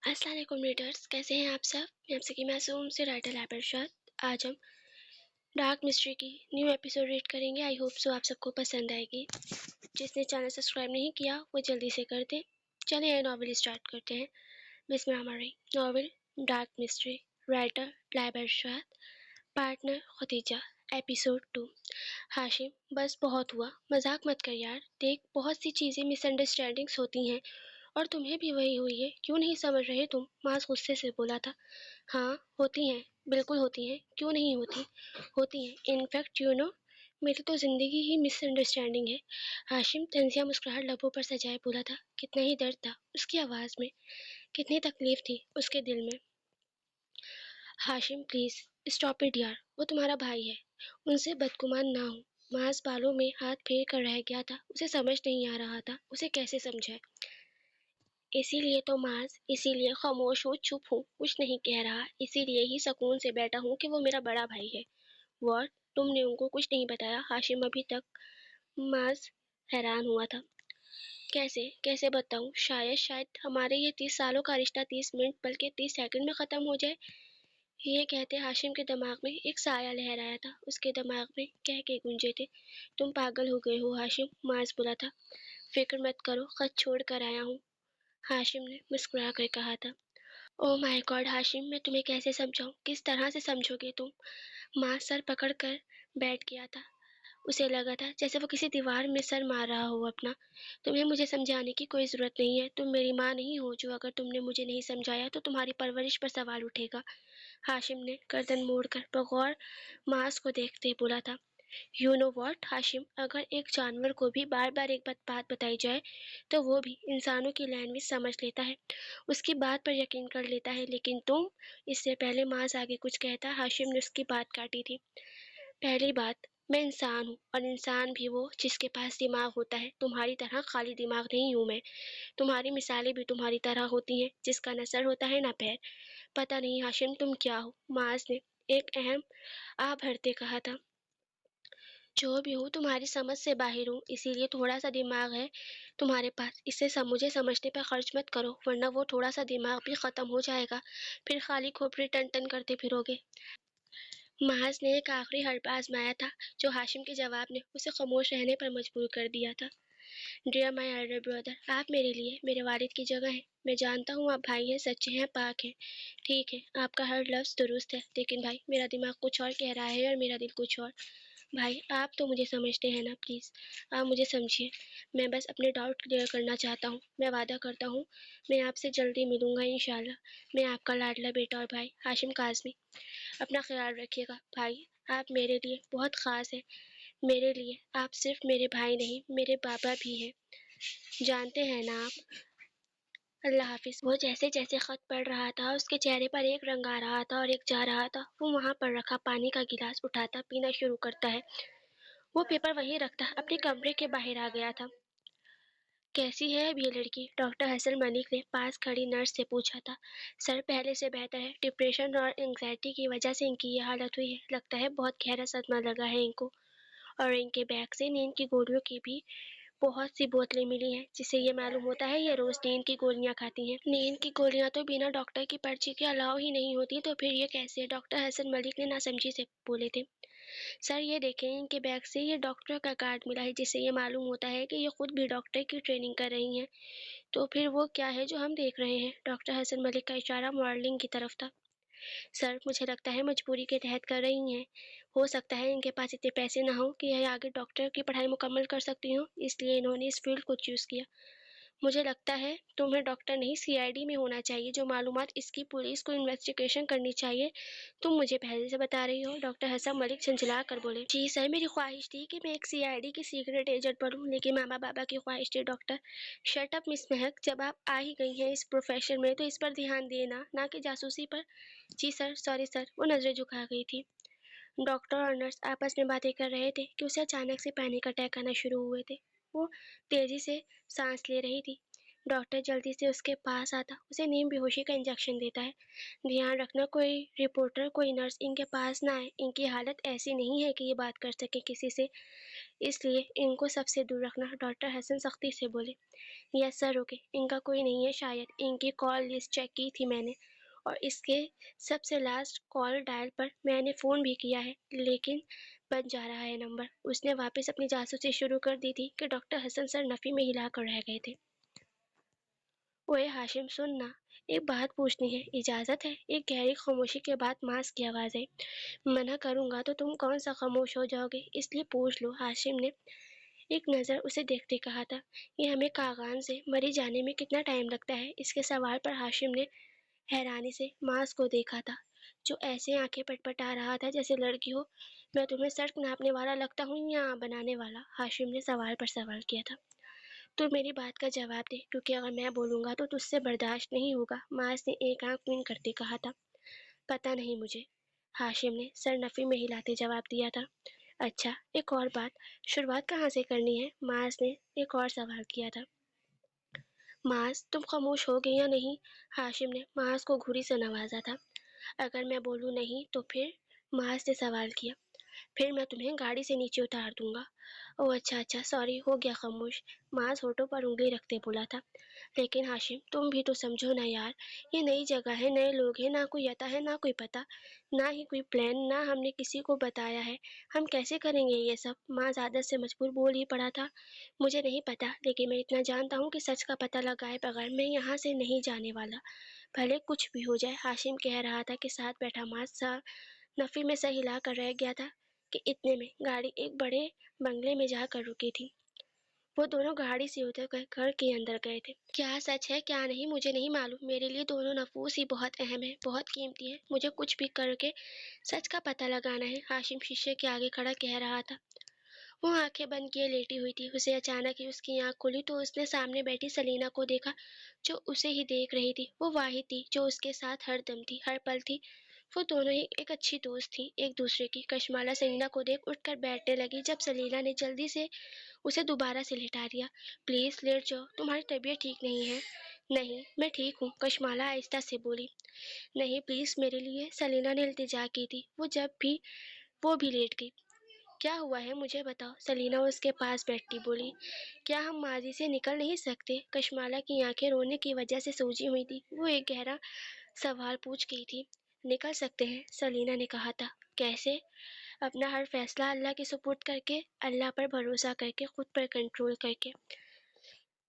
السلام علیکم ریڈرس، کیسے ہیں آپ سب؟ میں آپ سے کی معصوم سے رائٹر لائبرشاد۔ آج ہم ڈارک مسٹری کی نیو ایپیسوڈ ریڈ کریں گے۔ آئی ہوپ سو آپ سب کو پسند آئے گی۔ جس نے چینل سبسکرائب نہیں کیا وہ جلدی سے کر دیں۔ چلیں یہ ناول اسٹارٹ کرتے ہیں۔ بسم اللہ الرحمن الرحیم۔ ناول ڈارک مسٹری، رائٹر لائبرشاد، پارٹنر ختیجہ، ایپیسوڈ 2۔ ہاشم، بس بہت ہوا، مذاق مت کر یار۔ دیکھ، بہت سی چیزیں مس انڈرسٹینڈنگس ہوتی ہیں اور تمہیں بھی وہی ہوئی ہے، کیوں نہیں سمجھ رہے تم؟ ماس غصے سے بولا تھا۔ ہاں ہوتی ہیں، بالکل ہوتی ہیں، کیوں نہیں ہوتی؟ ہوتی ہیں، انفیکٹ میری تو زندگی ہی مس انڈرسٹینڈنگ ہے۔ ہاشم طنزیہ مسکراہٹ لبوں پر سجائے بولا تھا۔ کتنا ہی درد تھا اس کی آواز میں، کتنی تکلیف تھی اس کے دل میں۔ ہاشم پلیز اسٹاپ اٹ یار، وہ تمہارا بھائی ہے، ان سے بدگمان نہ ہو۔ ماس بالوں میں ہاتھ پھیر کر رہ گیا تھا، اسے سمجھ نہیں آ رہا تھا اسے کیسے سمجھائے۔ اسی لیے تو ماس، اسی لیے خاموش ہوں، چپ ہوں، کچھ نہیں کہہ رہا، اسی لیے ہی سکون سے بیٹھا ہوں کہ وہ میرا بڑا بھائی ہے۔ واٹ؟ تم نے ان کو کچھ نہیں بتایا؟ ہاشم ابھی تک ماس حیران ہوا تھا۔ کیسے بتاؤں؟ شاید ہمارے یہ 30 سالوں کا رشتہ 30 منٹ بلکہ 30 سیکنڈ میں ختم ہو جائے۔ یہ کہتے ہاشم کے دماغ میں ایک سایہ لہرایا تھا، اس کے دماغ میں کہہ کے گونجے تھے۔ تم پاگل ہو گئے ہو ہاشم، ماس بولا تھا۔ فکر مت کرو، خط چھوڑ کر آیا ہوں، ہاشم نے مسکرا کر کہا تھا۔ او مائی گاڈ ہاشم، میں تمہیں کیسے سمجھاؤں؟ کس طرح سے سمجھو گے تم؟ ماں سر پکڑ کر بیٹھ گیا تھا، اسے لگا تھا جیسے وہ کسی دیوار میں سر مار رہا ہو اپنا۔ تمہیں مجھے سمجھانے کی کوئی ضرورت نہیں ہے، تم میری ماں نہیں ہو جو اگر تم نے مجھے نہیں سمجھایا تو تمہاری پرورش پر سوال اٹھے گا۔ ہاشم نے گردن موڑ کر بغور ماس کو دیکھتے بولا تھا۔ یو نو واٹ ہاشم، اگر ایک جانور کو بھی بار بار ایک بات بتائی جائے تو وہ بھی انسانوں کی لینگویج سمجھ لیتا ہے، اس کی بات پر یقین کر لیتا ہے، لیکن تم… اس سے پہلے ماس آگے کچھ کہتا ہاشم نے اس کی بات کاٹی تھی۔ پہلی بات، میں انسان ہوں، اور انسان بھی وہ جس کے پاس دماغ ہوتا ہے، تمہاری طرح خالی دماغ نہیں ہوں میں۔ تمہاری مثالیں بھی تمہاری طرح ہوتی ہیں، جس کا نہ سر ہوتا ہے نہ پیر۔ پتہ نہیں ہاشم تم کیا ہو، ماس نے ایک اہم آہ بھرتے کہا تھا۔ جو بھی ہوں، تمہاری سمجھ سے باہر ہوں، اسی لیے تھوڑا سا دماغ ہے تمہارے پاس، اسے مجھے سمجھنے پر خرچ مت کرو ورنہ وہ تھوڑا سا دماغ بھی ختم ہو جائے گا، پھر خالی کھوپڑی ٹن ٹن کرتے پھرو گے۔ محض نے ایک آخری حربہ آزمایا تھا جو ہاشم کے جواب نے اسے خاموش رہنے پر مجبور کر دیا تھا۔ ڈیئر مائی ایلڈر بردر، آپ میرے لیے میرے والد کی جگہ ہیں۔ میں جانتا ہوں آپ بھائی ہیں، سچے ہیں، پاک ہیں۔ ٹھیک ہے، آپ کا ہر لفظ درست ہے، لیکن بھائی میرا دماغ کچھ اور کہہ رہا ہے اور میرا دل کچھ اور۔ بھائی آپ تو مجھے سمجھتے ہیں نا، پلیز آپ مجھے سمجھیے۔ میں بس اپنے ڈاؤٹ کلیئر کرنا چاہتا ہوں۔ میں وعدہ کرتا ہوں میں آپ سے جلدی ملوں گا انشاءاللہ۔ میں آپ کا لاڈلا بیٹا اور بھائی ہاشم کاظمی۔ اپنا خیال رکھیے گا بھائی، آپ میرے لیے بہت خاص ہیں۔ میرے لیے آپ صرف میرے بھائی نہیں، میرے بابا بھی ہیں، جانتے ہیں نا آپ۔ اللہ حافظ۔ وہ جیسے جیسے خط پڑھ رہا تھا اس کے چہرے پر ایک رنگ آ رہا تھا اور ایک جا رہا تھا۔ وہ وہاں پر رکھا پانی کا گلاس اٹھاتا، پینا شروع کرتا ہے۔ وہ پیپر وہیں رکھتا اپنے کمرے کے باہر آ گیا تھا۔ کیسی ہے اب یہ لڑکی؟ ڈاکٹر حسن ملک نے پاس کھڑی نرس سے پوچھا تھا۔ سر پہلے سے بہتر ہے، ڈپریشن اور انگزائٹی کی وجہ سے ان کی یہ حالت ہوئی ہے، لگتا ہے بہت گہرا صدمہ لگا ہے ان کو، اور ان کے بیگ سے نیند کی گولیوں کی بھی بہت سی بوتلیں ملی ہیں، جس سے یہ معلوم ہوتا ہے یہ روز نیند کی گولیاں کھاتی ہیں۔ نیند کی گولیاں تو بنا ڈاکٹر کی پرچی کے الاؤ ہی نہیں ہوتی، تو پھر یہ کیسے؟ ڈاکٹر حسن ملک نے ناسمجھی سے بولے تھے۔ سر یہ دیکھیں، ان کے بیگ سے یہ ڈاکٹر کا کارڈ ملا ہے، جس سے یہ معلوم ہوتا ہے کہ یہ خود بھی ڈاکٹر کی ٹریننگ کر رہی ہیں۔ تو پھر وہ کیا ہے جو ہم دیکھ رہے ہیں؟ ڈاکٹر حسن ملک کا اشارہ ماڈلنگ کی طرف تھا۔ سر مجھے لگتا ہے مجبوری کے تحت کر رہی ہیں، ہو سکتا ہے ان کے پاس اتنے پیسے نہ ہوں کہ یہ آگے ڈاکٹر کی پڑھائی مکمل کر سکتی ہوں، اس لیے انہوں نے اس فیلڈ کو چوز کیا۔ مجھے لگتا ہے تمہیں ڈاکٹر نہیں CID میں ہونا چاہیے، جو معلومات اس کی پولیس کو انویسٹیگیشن کرنی چاہیے تم مجھے پہلے سے بتا رہی ہو۔ ڈاکٹر حسن ملک جھنجھلا کر بولے۔ جی سر، میری خواہش تھی کہ میں ایک CID کی سیکرٹ ایجنٹ بنوں، لیکن ماما بابا کی خواہش تھی ڈاکٹر۔ شٹ اپ مس مہک، جب آپ آ ہی گئی ہیں اس پروفیشن میں تو اس پر دھیان دینا، نہ کہ جاسوسی پر۔ جی سر، سوری سر۔ وہ نظریں جھکا گئی تھی۔ ڈاکٹر اور نرس آپس میں باتیں کر رہے تھے کہ اسے اچانک سے پینک اٹیک آنا شروع ہوئے تھے۔ وہ تیزی سے سانس لے رہی تھی، ڈاکٹر جلدی سے اس کے پاس آتا، اسے نیم بے ہوشی کا انجیکشن دیتا ہے۔ دھیان رکھنا کوئی رپورٹر کوئی نرس ان کے پاس نہ آئے، ان کی حالت ایسی نہیں ہے کہ یہ بات کر سکے کسی سے، اس لیے ان کو سب سے دور رکھنا، ڈاکٹر حسن سختی سے بولے۔ یس سر، اوکے، ان کا کوئی نہیں ہے شاید، ان کی کال لسٹ چیک کی تھی میں نے، اور اس کے سب سے لاسٹ کال ڈائل پر میں نے فون بھی کیا ہے، لیکن بند جا رہا ہے نمبر۔ اس نے واپس اپنی جاسوسی شروع کر دی تھی کہ ڈاکٹر حسن سر نفی میں ہلا کر رہ گئے تھے۔ اوے ہاشم، سن نا، ایک بات پوچھنی ہے، اجازت ہے؟ ایک گہری خاموشی کے بعد ماس کی آواز آئی۔ منع کروں گا تو تم کون سا خاموش ہو جاؤ گے، اس لیے پوچھ لو، ہاشم نے ایک نظر اسے دیکھتے کہا تھا۔ یہ ہمیں کاغان سے مری جانے میں کتنا ٹائم لگتا ہے؟ اس کے سوال پر ہاشم نے حیرانی سے ماس کو دیکھا تھا، جو ایسے آنکھیں پٹپٹا رہا تھا جیسے لڑکی ہو۔ میں تمہیں سڑک ناپنے والا لگتا ہوں یا بنانے والا؟ ہاشم نے سوال پر سوال کیا تھا۔ تو میری بات کا جواب دے، کیونکہ اگر میں بولوں گا تو تجھ سے برداشت نہیں ہوگا، ماس نے ایک آنکھ بند کرتے کہا تھا۔ پتہ نہیں مجھے، ہاشم نے سر نفی میں ہلاتے جواب دیا تھا۔ اچھا، ایک اور بات، شروعات کہاں سے کرنی ہے؟ ماس نے ایک اور سوال کیا تھا۔ ماس، تم خاموش ہو گئی یا نہیں؟ ہاشم نے ماس کو گھوری سے نوازا تھا۔ اگر میں بولوں نہیں تو پھر؟ ماس نے سوال کیا۔ پھر میں تمہیں گاڑی سے نیچے اتار دوں گا۔ او اچھا، سوری، ہو گیا خاموش، ماس ہونٹوں پر انگلی رکھتے بولا تھا۔ لیکن ہاشم، تم بھی تو سمجھو نا یار، یہ نئی جگہ ہے، نئے لوگ ہیں، نہ کوئی عطا ہے، نہ کوئی پتہ، نہ ہی کوئی پلان، نہ ہم نے کسی کو بتایا ہے، ہم کیسے کریں گے یہ سب؟ ماس عادت سے مجبور بول ہی پڑا تھا۔ مجھے نہیں پتا، لیکن میں اتنا جانتا ہوں کہ سچ کا پتہ لگائے بغیر میں یہاں سے نہیں جانے والا، بھلے کچھ بھی ہو جائے۔ ہاشم کہہ رہا تھا کہ ساتھ بیٹھا ماس سا نفی میں سا ہلا کر رہ گیا تھا کہ اتنے میں گاڑی ایک بڑے بنگلے میں جا کر رکی تھی۔ وہ دونوں گاڑی سے اتر کر گھر کے اندر گئے تھے۔ کیا سچ ہے کیا نہیں مجھے نہیں معلوم، میرے لیے دونوں نفوس ہی بہت اہم ہے، بہت قیمتی ہے، مجھے کچھ بھی کر کے سچ کا پتہ لگانا ہے، ہاشم شیشے کے آگے کھڑا کہہ رہا تھا۔ وہ آنکھیں بند کیے لیٹی ہوئی تھی، اسے اچانک ہی اس کی آنکھ کھلی تو اس نے سامنے بیٹھی سلینا کو دیکھا، جو اسے ہی دیکھ رہی تھی۔ وہ واحد تھی جو اس کے ساتھ ہر دم تھی، ہر پل تھی۔ وہ دونوں ہی ایک اچھی دوست تھیں ایک دوسرے کی۔ کشمالہ سلینا کو دیکھ اٹھ کر بیٹھنے لگی، جب سلینا نے جلدی سے اسے دوبارہ سے لٹا دیا۔ پلیز لیٹ جاؤ، تمہاری طبیعت ٹھیک نہیں ہے۔ نہیں، میں ٹھیک ہوں، کشمالہ آہستہ سے بولی۔ نہیں پلیز میرے لیے، سلینا نے التجا کی تھی۔ وہ بھی لیٹ گئی۔ کیا ہوا ہے مجھے بتاؤ، سلینا اس کے پاس بیٹھتی بولی۔ کیا ہم ماضی سے نکل نہیں سکتے؟ کشمالہ کی آنکھیں رونے کی وجہ سے سوجی ہوئی تھی، وہ ایک گہرا سوال پوچھ گئی تھی۔ نکل سکتے ہیں، سلینا نے کہا تھا۔ کیسے؟ اپنا ہر فیصلہ اللہ کے سپرد کر کے، اللہ پر بھروسہ کر کے، خود پر کنٹرول کر کے۔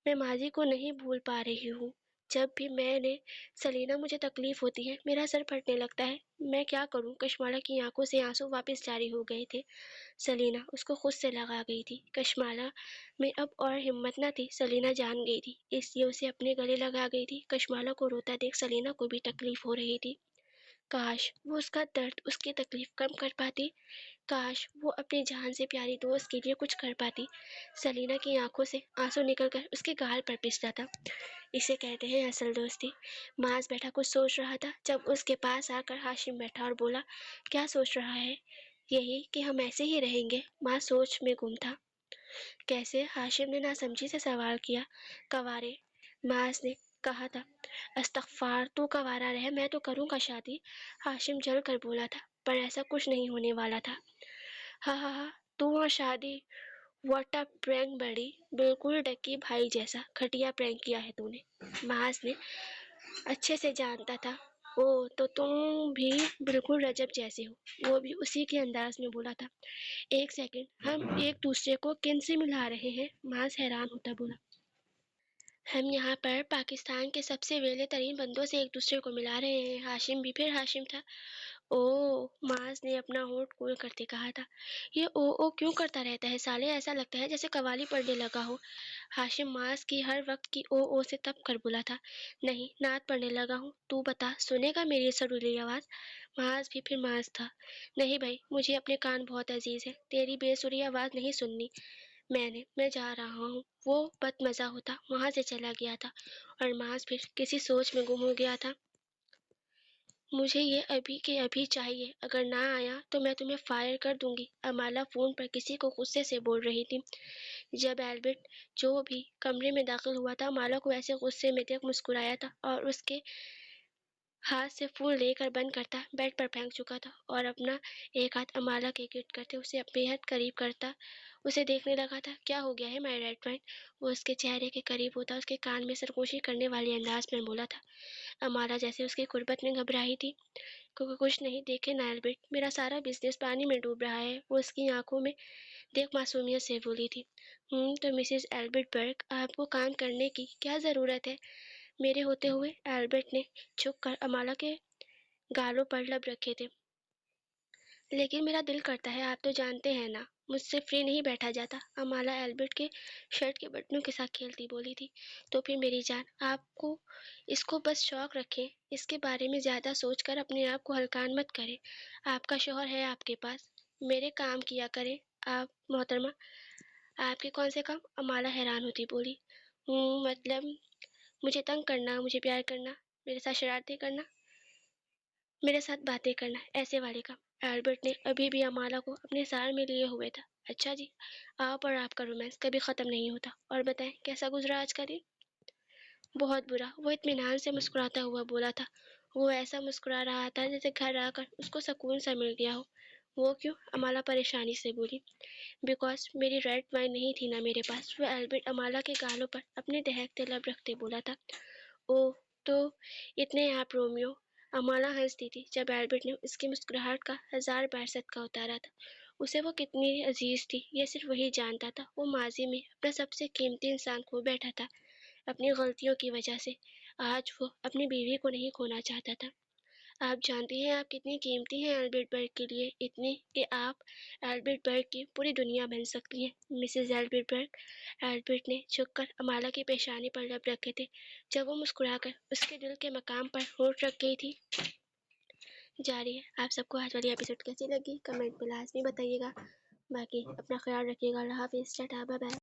میں ماضی کو نہیں بھول پا رہی ہوں، جب بھی میں نے سلینا مجھے تکلیف ہوتی ہے، میرا سر پھٹنے لگتا ہے، میں کیا کروں؟ کشمالہ کی آنکھوں سے آنسو واپس جاری ہو گئے تھے۔ سلینا اس کو خود سے لگا گئی تھی۔ کشمالہ میں اب اور ہمت نہ تھی، سلینا جان گئی تھی، اس لیے اسے اپنے گلے لگا گئی تھی۔ کشمالہ کو روتا دیکھ سلینا کو بھی تکلیف ہو رہی تھی۔ کاش وہ اس کا درد، اس کی تکلیف کم کر پاتی، کاش وہ اپنی جان سے پیاری دوست کے لیے کچھ کر پاتی۔ سلینا کی آنکھوں سے آنسو نکل کر اس کے گال پر پستا تھا۔ اسے کہتے ہیں اصل دوستی۔ ماس بیٹھا کچھ سوچ رہا تھا، جب اس کے پاس آ کر ہاشم بیٹھا اور بولا، کیا سوچ رہا ہے؟ یہی کہ ہم ایسے ہی رہیں گے۔ ماس سوچ میں گم تھا۔ کیسے؟ ہاشم نے ناسمجھی سے سوال کیا۔ کنوارے، ماس نے کہا تھا۔ استغفار، تو کنوارا رہ، میں تو کروں گا شادی، ہاشم جل کر بولا تھا۔ پر ایسا کچھ نہیں ہونے والا تھا۔ ہاں، تو اور شادی؟ واٹ اے پرینک بڑی، بالکل ڈکی بھائی جیسا گھٹیا پرینک کیا ہے تو نے، ماس نے اچھے سے جانتا تھا۔ او تو تم بھی بالکل رجب جیسے ہو، وہ بھی اسی کے انداز میں بولا تھا۔ ایک سیکنڈ، ہم ایک دوسرے کو کن سے ملا رہے ہیں؟ ماس حیران ہوتا بولا۔ ہم یہاں پر پاکستان کے سب سے ویلے ترین بندوں سے ایک دوسرے کو ملا رہے ہیں۔ ہاشم بھی پھر ہاشم تھا۔ او، ماس نے اپنا ہونٹ گول کرتے کہا تھا۔ یہ او کیوں کرتا رہتا ہے سالے، ایسا لگتا ہے جیسے قوالی پڑھنے لگا ہو۔ ہاشم ماس کی ہر وقت کی او سے تپ کر بولا تھا۔ نہیں، نعت پڑھنے لگا ہوں، تو بتا، سنے گا میری سریلی آواز؟ ماس بھی پھر ماس تھا۔ نہیں بھائی، مجھے اپنے کان بہت عزیز ہیں، تیری بے سری آواز نہیں سننی۔ میں جا رہا ہوں۔ وہ بد مزہ ہوتا وہاں سے چلا گیا تھا اور ماس پھر کسی سوچ میں گم ہو گیا تھا۔ مجھے یہ ابھی کے ابھی چاہیے، اگر نہ آیا تو میں تمہیں فائر کر دوں گی، امالا فون پر کسی کو غصے سے بول رہی تھی۔ جب ایلبرٹ جو بھی کمرے میں داخل ہوا تھا، امالا کو ایسے غصے میں دیکھ مسکرایا تھا اور اس کے ہاتھ سے پھول لے کر بند کرتا بیڈ پر پھینک چکا تھا اور اپنا ایک ہاتھ امالا کے گرد کرتے اسے بے حد قریب کرتا اسے دیکھنے لگا تھا۔ کیا ہو گیا ہے مائی ریڈ فرینڈ؟ وہ اس کے چہرے کے قریب ہوتا اس کے کان میں سرگوشی کرنے والے انداز میں بولا تھا۔ امالا جیسے اس کی قربت میں گھبرائی تھی۔ کچھ نہیں، دیکھے نا ایلبرٹ، میرا سارا بزنس پانی میں ڈوب رہا ہے، وہ اس کی آنکھوں میں دیکھ معصومیت سے بولی تھی۔ تو مسز ایلبرٹ برگ، آپ کو کام کرنے کی کیا ضرورت ہے میرے ہوتے ہوئے؟ ایلبرٹ نے جھک کر امالا کے گالوں پر لب رکھے تھے۔ لیکن میرا دل کرتا ہے، آپ تو جانتے ہیں نا، مجھ سے فری نہیں بیٹھا جاتا، امالا ایلبرٹ کے شرٹ کے بٹنوں کے ساتھ کھیلتی بولی تھی۔ تو پھر میری جان، آپ کو اس کو بس شوق رکھیں، اس کے بارے میں زیادہ سوچ کر اپنے آپ کو ہلکان مت کریں۔ آپ کا شوہر ہے آپ کے پاس، میرے کام کیا کریں آپ محترمہ۔ آپ کے کون سے کام؟ امالا حیران ہوتی بولی۔ مطلب مجھے تنگ کرنا، مجھے پیار کرنا، میرے ساتھ شرارتیں کرنا، میرے ساتھ باتیں کرنا، ایسے والے کام۔ ایلبرٹ نے ابھی بھی امالا کو اپنے سار میں لیے ہوئے تھا۔ اچھا جی، آپ اور آپ کا رومانس کبھی ختم نہیں ہوتا۔ اور بتائیں کیسا گزرا آج کا دن؟ بہت برا، وہ اطمینان سے مسکراتا ہوا بولا تھا۔ وہ ایسا مسکرا رہا تھا جیسے گھر آ کر اس کو سکون سا مل گیا ہو۔ وہ کیوں؟ امالا پریشانی سے بولی۔ بیکاز میری ریڈ وائن نہیں تھی نا میرے پاس، وہ ایلبرٹ امالا کے گالوں پر اپنے دہکتے لب رکھتے بولا تھا۔ اوہ، تو اتنے آپ رومیو؟ امالا ہنستی تھی جب ایلبرٹ نے اس کی مسکراہٹ کا 1000 بار صدقہ اتارا تھا۔ اسے وہ کتنی عزیز تھی یہ صرف وہی جانتا تھا۔ وہ ماضی میں اپنا سب سے قیمتی انسان کھو بیٹھا تھا اپنی غلطیوں کی وجہ سے۔ آج وہ اپنی بیوی کو نہیں کھونا چاہتا تھا۔ آپ جانتی ہیں آپ کتنی قیمتی ہیں ایلبرٹ برگ کے لیے، اتنی کہ آپ ایلبرٹ برگ کی پوری دنیا بن سکتی ہیں مسز ایلبرٹ برگ۔ ایلبرٹ نے جھک کر امالا کی پیشانی پر لب رکھے تھے جب وہ مسکرا کر اس کے دل کے مقام پر ہونٹ رکھ گئی تھی۔ جاری ہے۔ آپ سب کو آج والی ایپیسوڈ کیسی لگی کمنٹ میں لازمی بتائیے گا۔ باقی اپنا خیال رکھیے گا۔ اللہ حافظ، ٹاٹا، بائے بائے۔